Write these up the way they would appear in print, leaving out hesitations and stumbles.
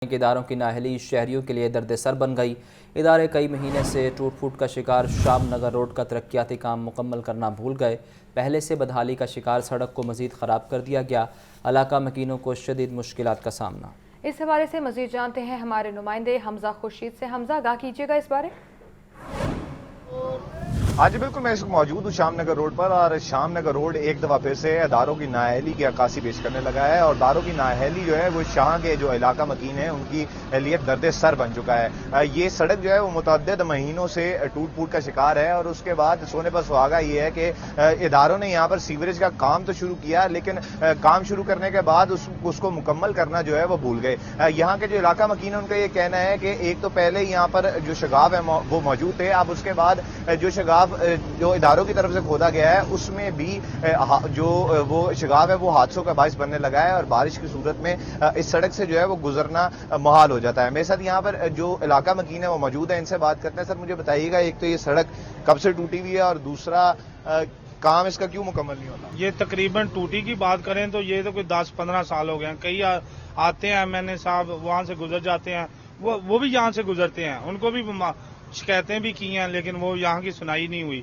کے اداروں کی نااہلی شہریوں کے لیے درد سر بن گئی۔ ادارے کئی مہینے سے ٹوٹ پھوٹ کا شکار۔ شام نگر روڈ کا ترقیاتی کام مکمل کرنا بھول گئے۔ پہلے سے بدحالی کا شکار سڑک کو مزید خراب کر دیا گیا۔ علاقہ مکینوں کو شدید مشکلات کا سامنا۔ اس حوالے سے مزید جانتے ہیں ہمارے نمائندے حمزہ خورشید سے۔ حمزہ، آگاہ کیجیے گا اس بارے۔ آج بالکل میں اس وقت موجود ہوں شام نگر روڈ پر، اور شام نگر روڈ ایک دفعہ پھر سے اداروں کی نااہلی کی عکاسی پیش کرنے لگا ہے، اور اداروں کی نااہلی جو ہے وہ شاہ کے جو علاقہ مکین ہیں ان کی لیے درد سر بن چکا ہے۔ یہ سڑک جو ہے وہ متعدد مہینوں سے ٹوٹ پھوٹ کا شکار ہے، اور اس کے بعد سونے پر سہاگا یہ ہے کہ اداروں نے یہاں پر سیوریج کا کام تو شروع کیا، لیکن کام شروع کرنے کے بعد اس کو مکمل کرنا جو ہے وہ بھول گئے۔ یہاں کے جو علاقہ مکین ہے ان کا یہ کہنا ہے کہ ایک تو پہلے یہاں پر جو شگاف ہے وہ موجود تھے، اب اس کے بعد جو شگاف جو اداروں کی طرف سے کھودا گیا ہے اس میں بھی جو وہ شگاف ہے وہ حادثوں کا باعث بننے لگا ہے، اور بارش کی صورت میں اس سڑک سے جو ہے وہ گزرنا محال ہو جاتا ہے۔ میرے ساتھ یہاں پر جو علاقہ مکین ہے وہ موجود ہے، ان سے بات کرتے ہیں۔ سر مجھے بتائیے گا، ایک تو یہ سڑک کب سے ٹوٹی ہوئی ہے، اور دوسرا کام اس کا کیوں مکمل نہیں ہوتا؟ یہ تقریباً ٹوٹی کی بات کریں تو یہ تو کوئی 10-15 سال ہو گئے ہیں۔ کئی آتے ہیں MNA صاحب وہاں سے گزر جاتے ہیں، وہ بھی یہاں سے گزرتے ہیں، ان کو بھی شکایتیں بھی کی ہیں لیکن وہ یہاں کی سنائی نہیں ہوئی۔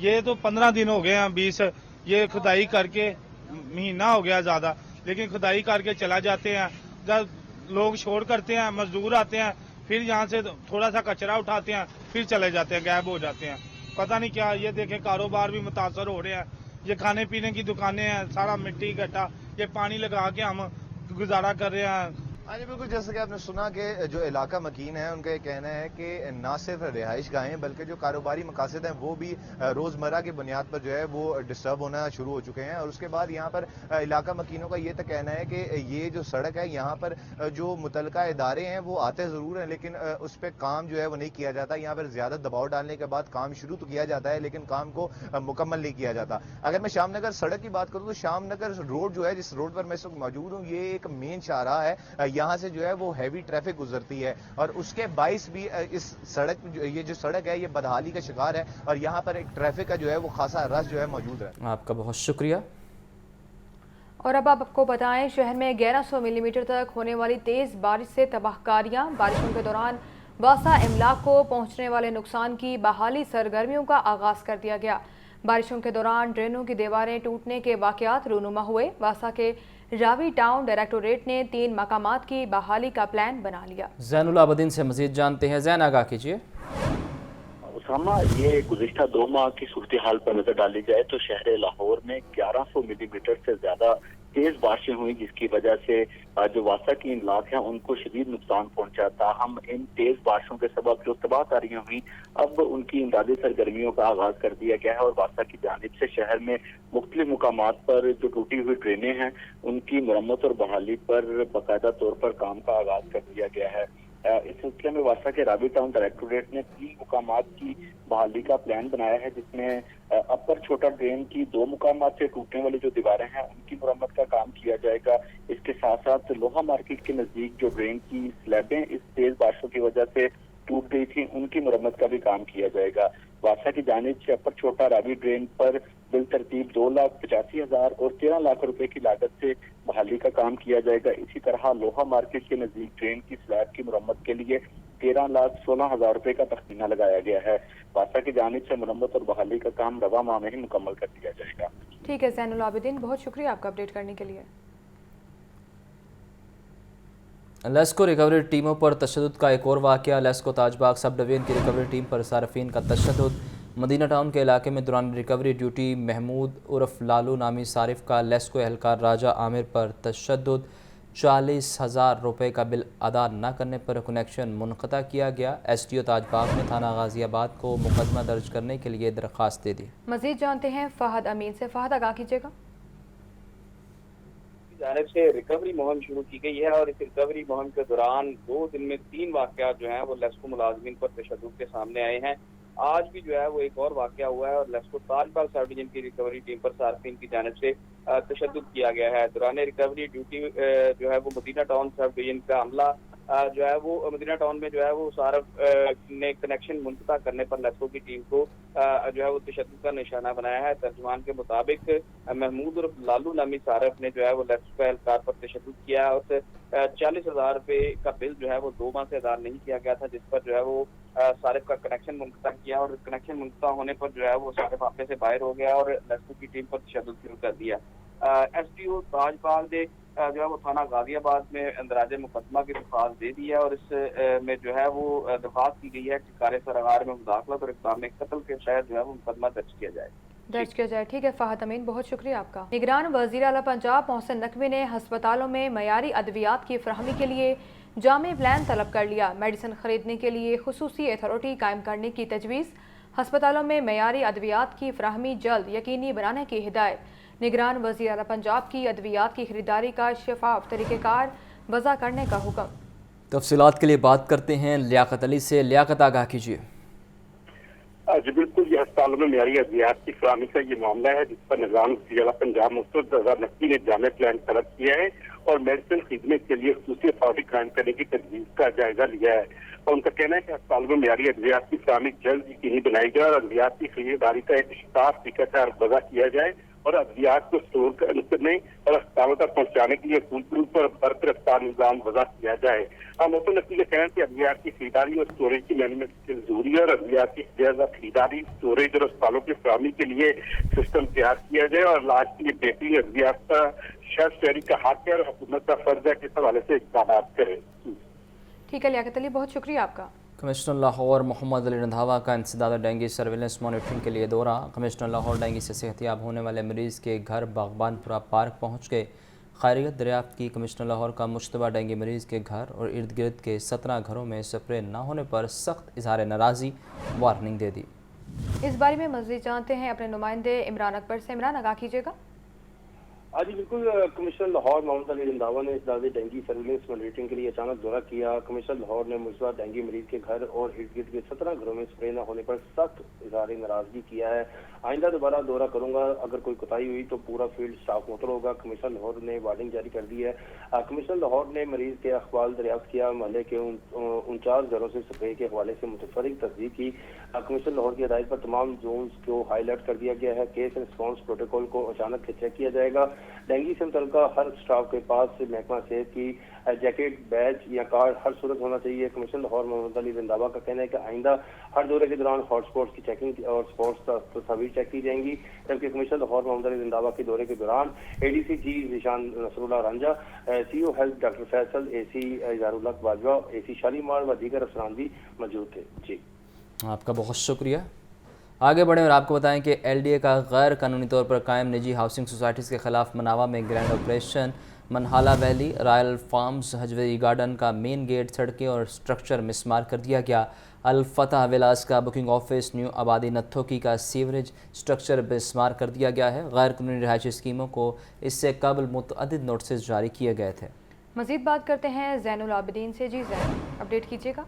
یہ تو 15 دن ہو گئے ہیں، 20 یہ کھدائی کر کے مہینہ ہو گیا زیادہ، لیکن کھدائی کر کے چلا جاتے ہیں۔ جب لوگ شور کرتے ہیں، مزدور آتے ہیں، پھر یہاں سے تھوڑا سا کچرا اٹھاتے ہیں، پھر چلے جاتے ہیں، غائب ہو جاتے ہیں۔ پتہ نہیں کیا، یہ دیکھیں کاروبار بھی متاثر ہو رہے ہیں۔ یہ کھانے پینے کی دکانیں ہیں، سارا مٹی گٹا، یہ پانی لگا کے ہم گزارا کر رہے ہیں۔ ہاں جی بالکل، جیسا کہ آپ نے سنا کہ جو علاقہ مکین ہے ان کا یہ کہنا ہے کہ نہ صرف رہائش گاہیں بلکہ جو کاروباری مقاصد ہیں وہ بھی روزمرہ کی بنیاد پر جو ہے وہ ڈسٹرب ہونا شروع ہو چکے ہیں، اور اس کے بعد یہاں پر علاقہ مکینوں کا یہ تو کہنا ہے کہ یہ جو سڑک ہے یہاں پر جو متعلقہ ادارے ہیں وہ آتے ضرور ہیں، لیکن اس پہ کام جو ہے وہ نہیں کیا جاتا۔ یہاں پر زیادہ دباؤ ڈالنے کے بعد کام شروع تو کیا جاتا ہے لیکن کام کو مکمل نہیں کیا جاتا۔ اگر میں شام نگر سڑک کی بات کروں تو شام نگر روڈ جو ہے، جس روڈ پر میں اس وقت موجود ہوں، یہ ایک مین شاہراہ ہے۔ یہاں سے جو ہے وہ ہیوی ٹریفک گزرتی ہے، اور اس کے باعث بھی اس سڑک یہ جو سڑک ہے یہ بدحالی کا شکار ہے، اور یہاں پر ایک ٹریفک کا جو ہے وہ خاصا رش جو ہے موجود ہے۔ آپ کا بہت شکریہ۔ اور اب آپ کو بتائیں، شہر میں 1100 ملی میٹر تک ہونے والی تیز بارش سے تباہ کاریاں۔ بارشوں کے دوران واسا املاک کو پہنچنے والے نقصان کی بحالی سرگرمیوں کا آغاز کر دیا گیا۔ بارشوں کے دوران ڈرینوں کی دیواریں ٹوٹنے کے واقعات رونما ہوئے۔ واسا کے راوی ٹاؤن ڈائریکٹوریٹ نے 3 مقامات کی بحالی کا پلان بنا لیا۔ زین العابدین سے مزید جانتے ہیں۔ زین، آگاہ کیجیے۔ اسامہ، یہ گزشتہ 2 ماہ کی صورتحال پر نظر ڈالی جائے تو شہر لاہور میں 1100 ملی میٹر سے زیادہ تیز بارشیں ہوئی، جس کی وجہ سے جو واسا کی املاک ہیں ان کو شدید نقصان پہنچا۔ تاہم ان تیز بارشوں کے سبب جو تباہ کاریاں ہوئیں، اب ان کی امدادی سرگرمیوں کا آغاز کر دیا گیا ہے، اور واسا کی جانب سے شہر میں مختلف مقامات پر جو ٹوٹی ہوئی ڈرینیں ہیں ان کی مرمت اور بحالی پر باقاعدہ طور پر کام کا آغاز کر دیا گیا ہے۔ اس سلسلے میں واسا کے راوی ٹاؤن ڈائریکٹوریٹ نے 3 مقامات کی بحالی کا پلان بنایا ہے، جس میں اپر چھوٹا ڈرین کی 2 مقامات سے ٹوٹنے والی جو دیواریں ہیں ان کی مرمت کا کام کیا جائے گا۔ اس کے ساتھ ساتھ لوہا مارکیٹ کے نزدیک جو ڈرین کی سلیبیں اس تیز بارشوں کی وجہ سے ٹوٹ گئی تھی ان کی مرمت کا بھی کام کیا جائے گا۔ واسا کی جانب سے اپر چھوٹا راوی ڈرین پر بالترتیب 2,85,000 اور 13 لاکھ روپے کی لاگت سے بحالی کا کام کیا جائے گا۔ اسی طرح لوہا مارکیٹ کے نزدیک ڈرین کی سلیب کی مرمت کے لیے 13,16,000 روپے کا تخمینہ لگایا گیا ہے۔ واسا کی جانب سے مرمت اور بحالی کا کام رواں ماہ میں ہی مکمل کر دیا جائے گا۔ ٹھیک ہے زین العابدین، بہت شکریہ آپ کا اپڈیٹ کرنے کے لیے۔ لیسکو ریکوری ٹیموں پر تشدد کا ایک اور واقعہ۔ لیسکو تاج باغ سب ڈویژن کی ریکوری ٹیم پر صارفین کا تشدد۔ مدینہ ٹاؤن کے علاقے میں دوران ریکوری ڈیوٹی محمود عرف لالو نامی صارف کا لیسکو اہلکار راجہ عامر پر تشدد۔ 40,000 روپے کا بل ادا نہ کرنے پر کنیکشن منقطع کیا گیا۔ SDO تاج باغ نے تھانہ غازی آباد کو مقدمہ درج کرنے کے لیے درخواست دے دی۔ مزید جانتے ہیں فہد امین سے۔ فہد، آگاہ کیجیے گا۔ جانب سے ریکوری مہم شروع کی گئی ہے، اور اس ریکوری مہم کے دوران 2 دن میں 3 واقعات جو ہیں وہ لیسکو ملازمین پر تشدد کے سامنے آئے ہیں۔ آج بھی جو ہے وہ ایک اور واقعہ ہوا ہے، اور لیسکو تاج باغ سب ڈویژن کی ریکوری ٹیم پر صارفین کی جانب سے تشدد کیا گیا ہے۔ دوران ریکوری ڈیوٹی جو ہے وہ مدینہ ٹاؤن سب ڈویژن کا عملہ جو ہے وہ مدینہ ٹاؤن میں جو ہے وہ صارف نے کنیکشن منقطع کرنے پر لیسکو کی ٹیم کو जो है वो तशद्दुद का निशाना बनाया है। तर्जुमान के मुताबिक महमूद और लालू नामी सारफ ने जो है वो लेस्को एहलकार पर तशद्दुद किया और 40,000 रुपये का बिल जो है वो 2 माह से अदा नहीं किया गया था, जिस पर जो है वो सारिफ का कनेक्शन मुनक़ता किया और कनेक्शन मुनक़ता होने पर जो है वो सारिफ आपे से बाहर हो गया और लेस्को की टीम पर तशद्दुद शुरू कर दिया। SDO ताजबाग ने जो है वो थाना गाजियाबाद में अंदराजे मुकदमा की दरख्वास्त दे दी है और इस में जो है वो दरख्वास्त की गई है कि कार सरागार में मुदाखलत और इक़दाम कत्ल के तहत जो है वो मुकदमा दर्ज किया जाए। ठीक है फ़हद अमीन, बहुत शुक्रिया आपका। निगरान वज़ीर आला पंजाब मोहसिन नकवी ने हस्पतालों में मयारी अद्वियात की फराहमी के लिए जामे प्लान तलब कर लिया। मेडिसिन खरीदने के लिए खुसूसी अथॉरिटी कायम करने की तजवीज़। हस्पतालों में मयारी अद्वियात की फराहमी जल्द यकीनी बनाने की हिदायत। निगरान वज़ीर आला पंजाब की अद्वियात की खरीदारी का शफाफ तरीक़ेकार वज़ा करने का हुक्म। तफसीलात के लिए बात करते हैं लियाकत अली से। लियाकत, आगाह कीजिए। जी बिल्कुल, ये अस्पतालों में मयारी अद्वियात की फराहमी का ये मामला है जिस पर निज़ाम वज़ीर आला पंजाब मोहसिन नकवी ने जामे प्लान तलब किया है और मेडिसिन खरीदने के लिए खुसूसी अथॉरिटी कायम करने की तजवीज़ का जायजा लिया है। और उनका कहना है कि अस्पतालों में मयारी अद्वियात की फराहमी जल्द यकीनी बनाई जाए और अद्वियात की खरीदारी का एक साफ तरीक़ाकार वज़ा किया जाए और अद्वियात को स्टोर करने और अस्पतालों तक पहुँचाने के लिए फूलप्रूफ और बरकरार निज़ाम वज़ा किया जाए। मोहसिन नकवी ने कहना है कि अद्वियात की खरीदारी और स्टोरेज की मैनेजमेंट जरूरी है और अद्वियात की खरीदारी, स्टोरेज और अस्पतालों की फराहमी के लिए सिस्टम तैयार किया जाए और इलाज के लिए बेहतरीन अद्वियात का शेल्फ शेयरिंग का हक है और हुकूमत का फर्ज है कि इस हवाले से इक़दाम करें। ठीक है लियाकत अली, बहुत शुक्रिया आपका। कमिश्नर लाहौर मोहम्मद अली रंधावा का इंसदाद डेंगू सर्विलेंस मॉनिटरिंग के लिए दौरा। कमिश्नर लाहौर डेंगू से सेहतियाब होने वाले मरीज़ के घर बागबानपुरा पार्क पहुँच गए। खैरियत दरियाफ्त की। कमिश्नर लाहौर का मुश्तबा डेंगू मरीज़ के घर और इर्द गिर्द के 17 घरों में स्प्रे न होने पर सख्त इजहार नाराज़ी वार्निंग दे दी। इस बारे में मज़ीद जानते हैं अपने नुमाइंदे इमरान अकबर से। इमरान, आगाह कीजिएगा। आज बिल्कुल, कमिश्नर लाहौर मोहम्मद अली रंधावा ने इस डेंगू सर्विलेंस मॉनिटरिंग के लिए अचानक दौरा किया। कमिश्नर लाहौर ने मुश्तबा डेंगू मरीज के घर और इर्द गिर्द के 17 घरों में स्प्रे न होने पर सख्त इजहार नाराजगी किया है। आइंदा दोबारा दौरा करूंगा, अगर कोई कोताही हुई तो पूरा फील्ड स्टाफ मुअत्तल होगा। कमिश्नर लाहौर ने वार्निंग जारी कर दी है। कमिश्नर लाहौर ने मरीज के अखबार दरियाफ्त किया। महल्ले के 49 घरों से स्प्रे के हवाले से मुतफरिक तस्दीक की। कमिश्नर लाहौर की हिदायत पर तमाम जोन्स को हाईलाइट कर दिया गया है। केस रिस्पॉन्स प्रोटोकॉल को अचानक चेक किया जाएगा। डेंगू से मुतल्लिका हर स्टाफ के पास महकमा सेहत की जैकेट, बैच या कार्ड हर सूरत होना चाहिए। कमिश्नर लाहौर मोहम्मद अली रंधावा का कहना है कि आइंदा हर दौरे के दौरान हॉटस्पॉट्स की चेकिंग और स्पॉट्स तस्वीर चेक की जाएंगी। जबकि कमिश्नर लाहौर मोहम्मद अली रंधावा के दौरे के दौरान ADC जी निशान Nasrullah Ranjha, CO health doctor Faisal, AC Izharullah Bajwa, AC Shalimar व दीगर अफसरान भी मौजूद थे। जी, आपका बहुत शुक्रिया। आगे बढ़ें और आपको बताएं कि LDA का गैर कानूनी तौर पर कायम निजी हाउसिंग सोसाइटीज़ के खिलाफ मनावा में grand operation. Manhala valley, royal farms, Hajveri garden का मेन गेट, सड़कें और स्ट्रक्चर मिसमार कर दिया गया। अल-फतह विलास का बुकिंग ऑफिस, न्यू आबादी नत्थोकी का सीवरेज स्ट्रक्चर मिसमार कर दिया गया है। गैर कानूनी रिहायशी स्कीमों को इससे कबल मुतअद्दिद नोटिस जारी किए गए थे। मज़ीद बात करते हैं ज़ैनुल आबिदीन से। जी ज़ैन, अपडेट कीजिएगा।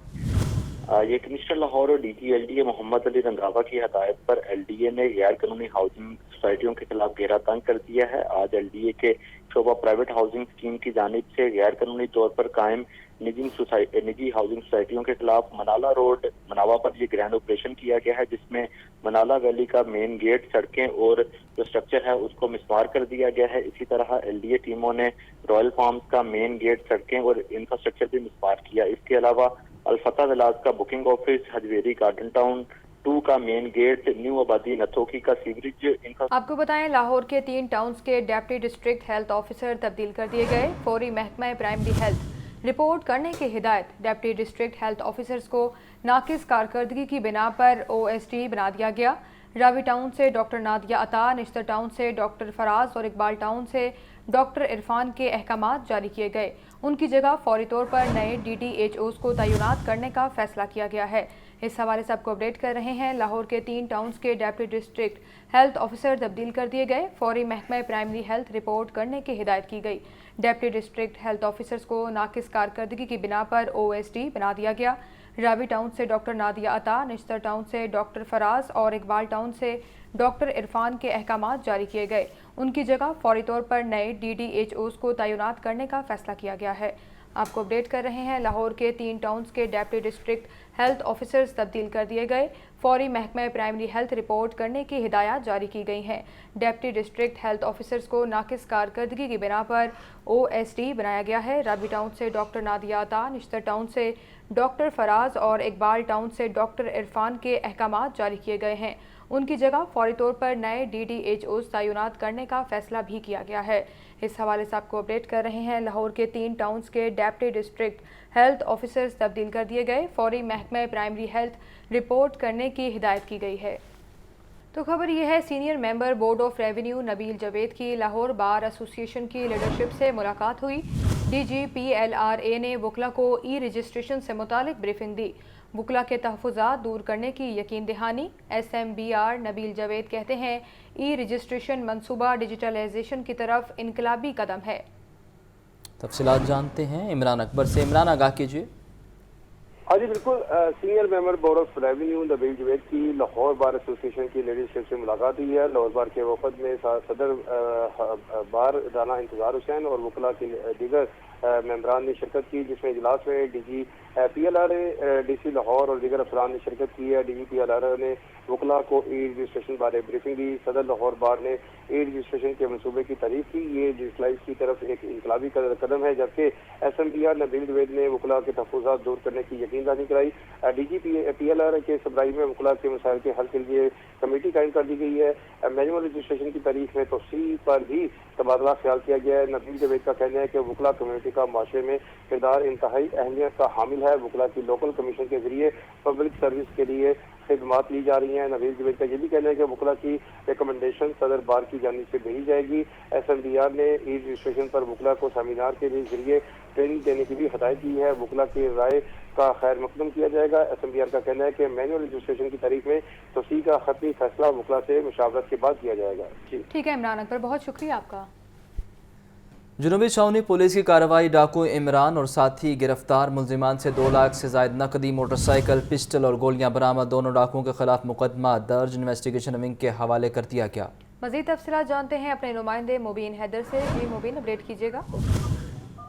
ये कमिश्नर लाहौर और DG LDA मोहम्मद अली रंधावा की हदायत पर LDA ने गैर कानूनी हाउसिंग सोसाइटियों के खिलाफ घेरा तंग कर दिया है। आज LDA के शोबा प्राइवेट हाउसिंग स्कीम की जानिब से गैर कानूनी तौर पर कायम निजी हाउसिंग सोसाइटियों के खिलाफ मनाला रोड मनावा पर ये ग्रैंड ऑपरेशन किया गया है, जिसमें मनाला वैली का मेन गेट, सड़कें और जो स्ट्रक्चर है उसको मिसमार कर दिया गया है। इसी तरह LDA टीमों ने रॉयल फार्म्स का मेन गेट, सड़कें और इंफ्रास्ट्रक्चर भी मिसमार किया। इसके अलावा अल-फतह विलास का booking office, Hajvery garden town 2 का मेन गेट, न्यू आबादी नथोकी का सीवरेज। आपको बताएं, लाहौर के 3 टाउन्स के डेप्टी डिस्ट्रिक्ट हेल्थ ऑफिसर तब्दील कर दिए गए। फौरी महकमा प्राइमरी हेल्थ रिपोर्ट करने की हिदायत। डेप्टी डिस्ट्रिक्ट हेल्थ ऑफिसर्स को नाकिस कारकर्दगी की बिना पर OSD बना दिया गया। रावी टाउन से डॉक्टर नादिया अता, निश्तर टाउन से डॉक्टर फराज और इकबाल टाउन से डॉक्टर इरफान के अहकामात जारी किए गए। उनकी जगह फौरी तौर पर नए DDHOs को तैनात करने का फैसला किया गया है। इस हवाले से आपको अपडेट कर रहे हैं। लाहौर के 3 टाउन्स के डेप्टी डिस्ट्रिक्ट हेल्थ ऑफिसर तब्दील कर दिए गए। फौरी महकमा प्राइमरी हेल्थ रिपोर्ट करने की हिदायत की गई। डेप्टी डिस्ट्रिक्ट हेल्थ ऑफिसर्स को नाकिस कारकर्दगी की बिना पर OSD बना दिया गया। रावी टाउन से डॉक्टर नादिया अता, निश्तर टाउन से डॉक्टर फराज और इकबाल टाउन से डॉक्टर इरफान के अहकामात जारी किए गए। उनकी जगह फौरी तौर पर नए DDHOs को तैनात करने का फैसला किया गया है। آپ کو اپڈیٹ کر رہے ہیں، لاہور کے 3 ٹاؤنز کے ڈپٹی ڈسٹرکٹ ہیلتھ آفیسرز تبدیل کر دیے گئے، فوری محکمہ پرائمری ہیلتھ رپورٹ کرنے کی ہدایات جاری کی گئی ہیں۔ ڈپٹی ڈسٹرکٹ ہیلتھ آفیسرز کو ناقص کارکردگی کی بنا پر OSD بنایا گیا ہے۔ رابی ٹاؤن سے ڈاکٹر نادیہ عطا، نشتر ٹاؤن سے ڈاکٹر فراز اور اقبال ٹاؤن سے ڈاکٹر عرفان کے احکامات جاری کیے گئے ہیں۔ ان کی جگہ فوری طور پر نئے DDHOs تعینات کرنے کا فیصلہ بھی کیا گیا ہے۔ اس حوالے سے آپ کو اپڈیٹ کر رہے ہیں، لاہور کے 3 ٹاؤنز کے ڈپٹی ڈسٹرکٹ ہیلتھ آفیسرز تبدیل کر دیے گئے، فوری محکمہ پرائمری ہیلتھ رپورٹ کرنے کی ہدایت کی گئی ہے۔ تو خبر یہ ہے، senior member board of revenue Nabeel Javed کی لاہور بار ایسوسی ایشن کی لیڈرشپ سے ملاقات ہوئی۔ DG PLRA نے وکلا کو ای رجسٹریشن سے متعلق بریفنگ دی، وکلا کے تحفظات دور کرنے کی یقین دہانی۔ SMBR نبیل جاوید کہتے ہیں، ای رجسٹریشن منصوبہ ڈیجیٹلائزیشن کی طرف انقلابی قدم ہے۔ تفصیلات جانتے ہیں عمران اکبر سے۔ عمران، آگاہ کیجیے۔ ہاں جی بالکل، senior member board of revenue Nabeel Javed کی لاہور بار ایسوسی ایشن کی لیڈرشپ سے ملاقات ہوئی ہے۔ لاہور بار کے وفد میں صدر بار رانا انتظار حسین اور وکلا کے دیگر ممبران نے شرکت کی، جس میں اجلاس میں DG PLRA DC لاہور اور دیگر افسران نے شرکت کی ہے۔ DG PLRA نے وکلا کو ای رجسٹریشن بارے بریفنگ دی۔ صدر لاہور بار نے ای رجسٹریشن کے منصوبے کی تعریف کی، یہ ڈیجیٹلائز کی طرف ایک انقلابی قدم ہے، جبکہ SMBR نبیل جاوید نے وکلا کے تحفظات دور کرنے کی یقین دہانی کرائی۔ DG PLRA کے سربراہی میں وکلا کے مسائل کے حل کے لیے کمیٹی قائم کر دی گئی ہے۔ مینول رجسٹریشن کی تاریخ میں توسیع پر بھی تبادلہ خیال کیا گیا ہے۔ نبیل جاوید کا کہنا ہے کہ وکلا کمیونٹی کا معاشرے میں کردار انتہائی اہمیت کا حامل ہے۔ وکلا کی لوکل کمیشن کے ذریعے پبلک سروس کے لیے خدمات لی جا رہی ہیں۔ نبیل جاوید کا یہ بھی کہنا ہے کہ وکلا کی ریکمنڈیشن صدر بار کی جانب سے بھیجی جائے گی۔ SMBR نے ای رجسٹریشن پر وکلا کو سیمینار کے ذریعے ٹریننگ دینے کی بھی ہدایت کی ہے۔ وکلا کی رائے کا خیر مقدم کیا جائے گا۔ SMBR کا کہنا ہے کہ مینول رجسٹریشن کی تاریخ میں توسیع کا حتمی فیصلہ وکلا سے مشاورت کے بعد کیا جائے گا۔ ٹھیک ہے عمران اکبر، بہت شکریہ آپ کا۔ جنوبی چھاؤنی پولیس کی کارروائی، ڈاکو عمران اور ساتھی گرفتار، ملزمان سے 2 لاکھ سے زائد نقدی، موٹر سائیکل، پسٹل اور گولیاں برآمد، دونوں ڈاکوؤں کے خلاف مقدمہ درج، انویسٹیگیشن ونگ کے حوالے کر دیا گیا۔ مزید تفصیلات جانتے ہیں اپنے نمائندے مبین حیدر سے۔ جی مبین، اپڈیٹ کیجیے گا۔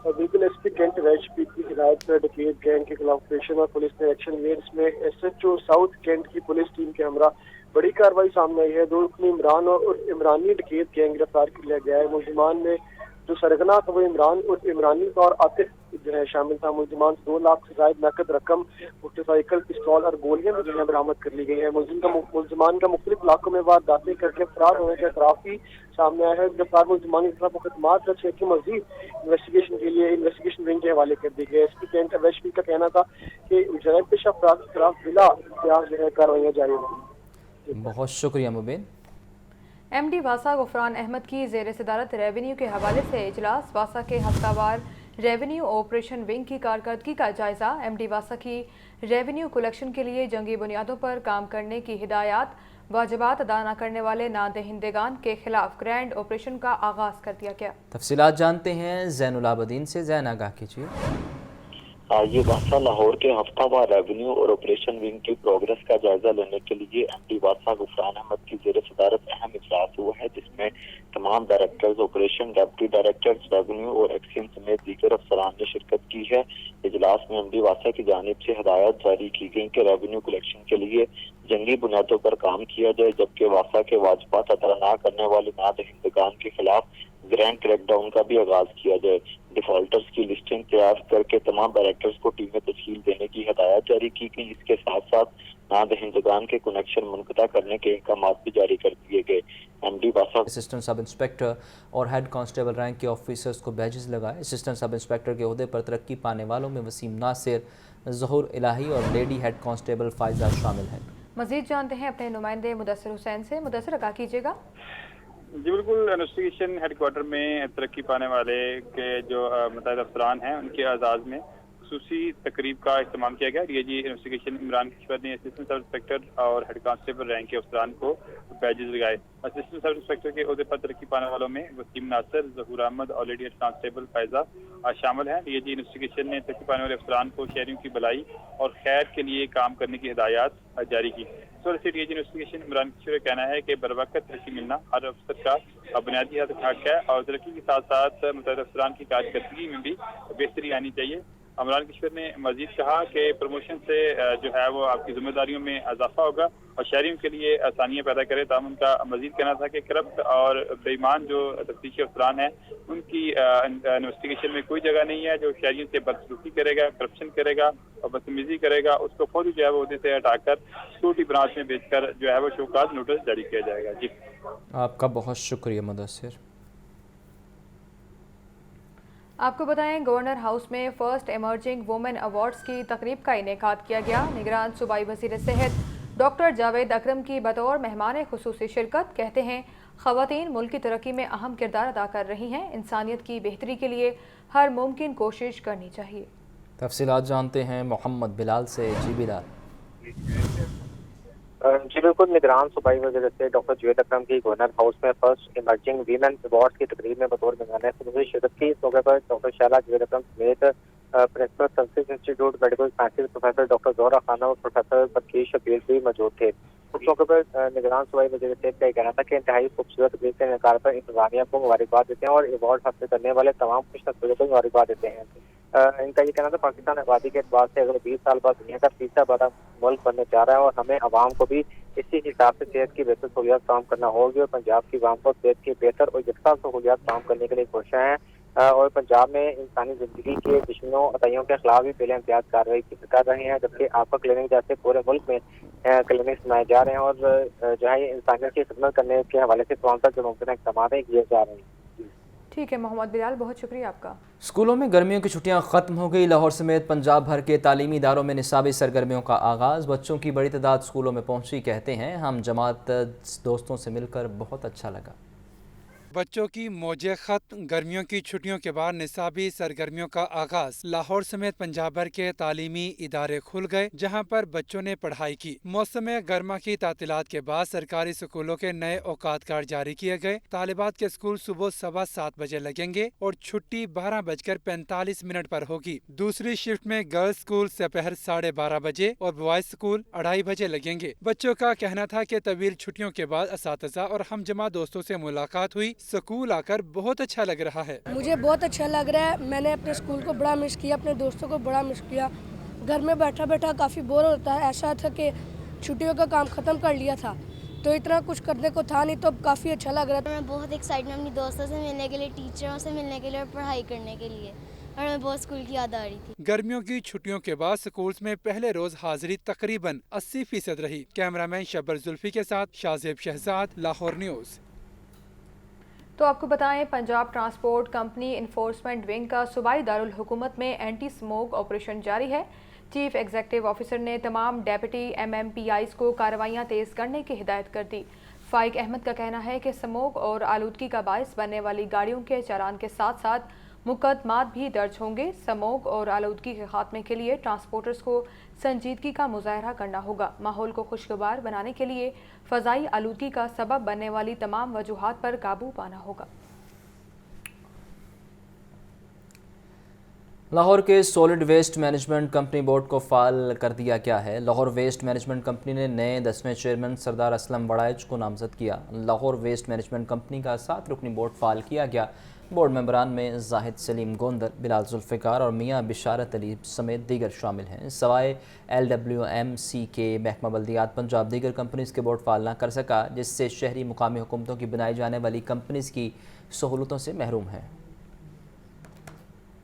بالکل، SP کینٹ ویسٹ پی کی ہدایت پر ڈکیت گینگ کے خلاف آپریشن اور پولیس نے ایکشن لیا، اس میں SHO ساؤتھ کینٹ کی پولیس ٹیم کے ہمراہ بڑی کارروائی سامنے آئی ہے۔ 2 رکنی عمران اور عمرانی ڈکیت گینگ گرفتار کر لیا گیا ہے۔ ملزمان میں جو سرغنہ تھا وہ عمران اور عمرانی اور عاطف جو ہے شامل تھا۔ ملزمان سے 2 لاکھ سے زائد نقد رقم، موٹر سائیکل، پستول اور گولیاں بھی جو ہے برآمد کر لی گئی ہیں۔ ملزمان کا مختلف علاقوں میں وارداتیں کر کے فرار ہونے کا اعتراف بھی سامنے آیا ہے۔ گرفتار ملزمان کے خلاف مقدمات درج ہے کہ مزید انویسٹیگیشن کے لیے انویسٹیگیشن ونگ کے حوالے کر دی گئے۔ SP کینٹ ویسٹ پی کا کہنا تھا کہ جرائم پیشہ افراد کے خلاف بلا اختیار جو ہے کارروائیاں جاری رہیں۔ بہت شکریہ مبین۔ MD واسا غفران احمد کی زیر صدارت ریونیو کے حوالے سے اجلاس، واسا کے ہفتہ وار ریونیو آپریشن ونگ کی کارکردگی کا جائزہ، MD واسا کی ریونیو کلیکشن کے لیے جنگی بنیادوں پر کام کرنے کی ہدایات، واجبات ادا نہ کرنے والے نادہندگان کے خلاف گرینڈ آپریشن کا آغاز کر دیا گیا۔ تفصیلات جانتے ہیں زین العابدین سے۔ زین، آگاہ کیجیے۔ یہ واسا لاہور کے ہفتہ وار ریونیو اور آپریشن ونگ کی پروگرس کا جائزہ لینے کے لیے MD واسا غفران احمد کی زیر صدارت اہم اجلاس ہوا ہے، جس میں تمام directors operation, deputy directors revenue اور ایکسیم سمیت دیگر افسران نے شرکت کی ہے۔ اجلاس میں MD واسا کی جانب سے ہدایات جاری کی گئی کہ ریونیو کلیکشن کے لیے جنگی بنیادوں پر کام کیا جائے، جبکہ واسا کے واجبات ادا نہ کرنے والے نادہندگان کے خلاف گرینڈ کریک ڈاؤن کا بھی آغاز کیا جائے۔ ڈیفالٹرز کی لسٹنگ تیار کر کے تمام ڈائریکٹرز کو ٹیمیں تشکیل دینے کی ہدایات جاری کی گئی۔ اس کے ساتھ ساتھ نادہندگان کے کنیکشن منقطع کرنے کے احکامات بھی جاری کر دیے گئے۔ MD واسا اسسٹنٹ سب انسپیکٹر اور ہیڈ کانسٹیبل رینک کے آفیسرز کو بیجز لگائے۔ اسسٹنٹ سب انسپیکٹر کے عہدے پر ترقی پانے والوں میں وسیم ناصر، ظہور الہی اور لیڈی ہیڈ کانسٹیبل فائزہ شامل ہیں۔ مزید جانتے ہیں اپنے نمائندے مدثر حسین سے۔ مدثر، آگاہ کیجیے گا۔ جی بالکل، انویسٹیگیشن ہیڈ کوارٹر میں ترقی پانے والے کے جو متعدد افسران ہیں ان کے اعزاز میں खसूसी तकरीब का इस्तेमाल किया गया। डीआईजी इन्वेस्टिगेशन इमरान किश्वर ने असिस्टेंट सब इंस्पेक्टर और हेड कांस्टेबल रैंक के अफसरान को बैजेस लगाए। असिस्टेंट सब इंस्पेक्टर के ओहदे पर तरक्की पाने वालों में वसीम नासिर, जहूर अहमद और लेडी हेड कांस्टेबल फायजा शामिल हैं। डीआईजी इन्वेस्टिगेशन ने तरक्की पाने वाले अफसरान को शहरियों की भलाई और खैर के लिए काम करने की हिदायत जारी की। इस वजह से डीआईजी इन्वेस्टिगेशन इमरान किश्वर का कहना है कि बरवक्त तरक्की मिलना हर अफसर का बुनियादी हक है और तरक्की के साथ साथ मुतअद्दिद अफसरान की कारकर्दगी में भी बेहतरी आनी चाहिए। इमरान किश्वर ने मजीद कहा कि प्रमोशन से जो है वो आपकी जिम्मेदारियों में इजाफा होगा और शहरियों के लिए आसानियाँ पैदा करे। ताहम उनका मजीद कहना था कि करप्ट और बेईमान जो तफ्तीशी अफसरान हैं उनकी इन्वेस्टिगेशन में कोई जगह नहीं है। जो शहरियों से बदसलूकी करेगा, करप्शन करेगा और बदतमीजी करेगा, उसको फौरी जो है वो उहदे से हटाकर सिक्योरिटी ब्रांच में भेजकर जो है वो शोकाज नोटिस जारी किया जाएगा। जी, आपका बहुत शुक्रिया मुदस्सिर। आपको बताएं, गवर्नर हाउस में फर्स्ट एमर्जिंग वुमेन अवार्ड्स की तकरीब का इनेकाद किया गया। निगरान सूबाई वज़ीर सेहत डॉक्टर जावेद अकरम की बतौर मेहमान खुसूसी शिरकत। कहते हैं ख़वातीन मुल्क की तरक्की में अहम किरदार अदा कर रही हैं। इंसानियत की बेहतरी के लिए हर मुमकिन कोशिश करनी चाहिए। तफसीलात जानते हैं मोहम्मद बिलाल से। जी बिलाल। जी बिल्कुल, निगरान सूबाई वज़ीर से डॉक्टर जावेद अकरम की गवर्नर हाउस में फर्स्ट इमर्जिंग वीमेन अवार्ड की तकरीब में बतौर मेहमान खुसूसी शिरकत की। इस मौके पर डॉक्टर शैला जावेद अकरम समेत principal service institute medical sciences professor doctor Zohra खाना और प्रोफेसर बदकीश शबीर भी मौजूद थे। उस मौके पर निगरान सूबाई वज़ीर का कहना था कि इंतहाई खूबसूरत तकरीब के इनकार पर इंतजामिया को मुबारकबाद देते हैं और अवार्ड हासिल करने वाले तमाम खुशनसीबों को मुबारकबाद देते हैं। इनका ये कहना था पाकिस्तान आबादी के एतबार से अगर 20 साल बाद दुनिया का तीसरा बड़ा मुल्क बनने जा रहा है और हमें आवाम को भी इसी हिसाब से सेहत की बेहतर सहूलियात काम करना होगी और पंजाब की आवाम को सेहत की बेहतर और यकसा सहूलियात काम करने के लिए कोशिश है। और पंजाब में इंसानी जिंदगी के दुश्मनों अतइयों के खिलाफ भी पहले इम्तियाज कार्रवाई कर रहे हैं, जबकि आपका क्लिनिक जैसे पूरे मुल्क में क्लिनिक बनाए जा रहे हैं और जो है इंसानियत की खिदमत करने के हवाले से तमाम जो मुमकिन इक़दाम किए जा रहे हैं। ठीक है मोहम्मद बिलाल, बहुत शुक्रिया आपका। स्कूलों में गर्मियों की छुट्टियां ख़त्म हो गई। लाहौर समेत पंजाब भर के तालीमी इदारों में निसाबी सरगर्मियों का आगाज़। बच्चों की बड़ी तादाद स्कूलों में पहुंची। कहते हैं हम जमात दोस्तों से मिलकर बहुत अच्छा लगा। बच्चों की मौजे खत्म, गर्मियों की छुट्टियों के बाद निसाबी सरगर्मियों का आगाज। लाहौर समेत पंजाब भर के तालीमी इदारे खुल गए जहां पर बच्चों ने पढ़ाई की। मौसम गर्मा की तातीलात के बाद सरकारी स्कूलों के नए औकात कार्ड जारी किए गए। तालिबात के स्कूल सुबह 7:15 बजे लगेंगे और छुट्टी 12:45 पर होगी। दूसरी शिफ्ट में गर्ल्स स्कूल दोपहर 12:30 बजे और बॉयज स्कूल 2:30 बजे लगेंगे। बच्चों का कहना था कि तवील छुट्टियों के बाद असातिज़ा और हम जमा दोस्तों से मुलाकात हुई। स्कूल आकर बहुत अच्छा लग रहा है। मुझे बहुत अच्छा लग रहा है। मैंने अपने स्कूल को बड़ा मिस किया, अपने दोस्तों को बड़ा मिस किया। घर में बैठा बैठा काफ़ी बोर होता है। ऐसा था कि छुट्टियों का काम ख़त्म कर लिया था तो इतना कुछ करने को था नहीं, तो अब काफ़ी अच्छा लग रहा था। मैं बहुत एक्साइटेड हूँ अपनी दोस्तों से मिलने के लिए, टीचरों से मिलने के लिए और पढ़ाई करने के लिए, और मैं बहुत स्कूल की याद आ रही थी। गर्मियों की छुट्टियों के बाद स्कूल्स में पहले रोज हाजिरी तकरीबन 80% रही। कैमरामैन शब्बर जुल्फी के साथ शाहजेब शहजाद, लाहौर न्यूज़। तो आपको बताएं, Punjab transport company enforcement wing का सूबाई दारुल हुकूमत में एंटी स्मोक ऑपरेशन जारी है। चीफ एग्जीक्यूटिव ऑफिसर ने तमाम डेप्यूटी MMPIs को कार्रवाइयाँ तेज़ करने की हिदायत कर दी। फाइक अहमद का कहना है कि स्मोक और आलूदगी का बायस बनने वाली गाड़ियों के चालान के साथ साथ मुकदमात भी दर्ज होंगे। स्मोक और आलूदगी के खात्मे के लिए ट्रांसपोर्टर्स को संजीदगी का मुजाहरा करना होगा। माहौल को खुशगवार बनाने के लिए फ़ज़ाई आलूदगी का सबब बनने वाली तमाम वजूहात पर काबू पाना होगा। लाहौर के solid waste management company board को फाल कर दिया गया है। लाहौर वेस्ट मैनेजमेंट कंपनी ने नए 10वें चेयरमैन सरदार असलम वड़ाइच को नामजद किया। लाहौर वेस्ट मैनेजमेंट कंपनी का 7 रुकनी बोर्ड फाल किया गया। बोर्ड मेंबरान में जाहिद सलीम गोंदर, बिलाल जुल्फ़िकार और मियाँ बिशारत अली समेत दीगर शामिल हैं। सवाए LWMC के महकमा बल्दियात पंजाब दीगर कंपनीज़ के बोर्ड फाल ना कर सका, जिससे शहरी मुकामी हुकूमतों की बनाई जाने वाली कंपनीज़ की सहूलतों से महरूम हैं।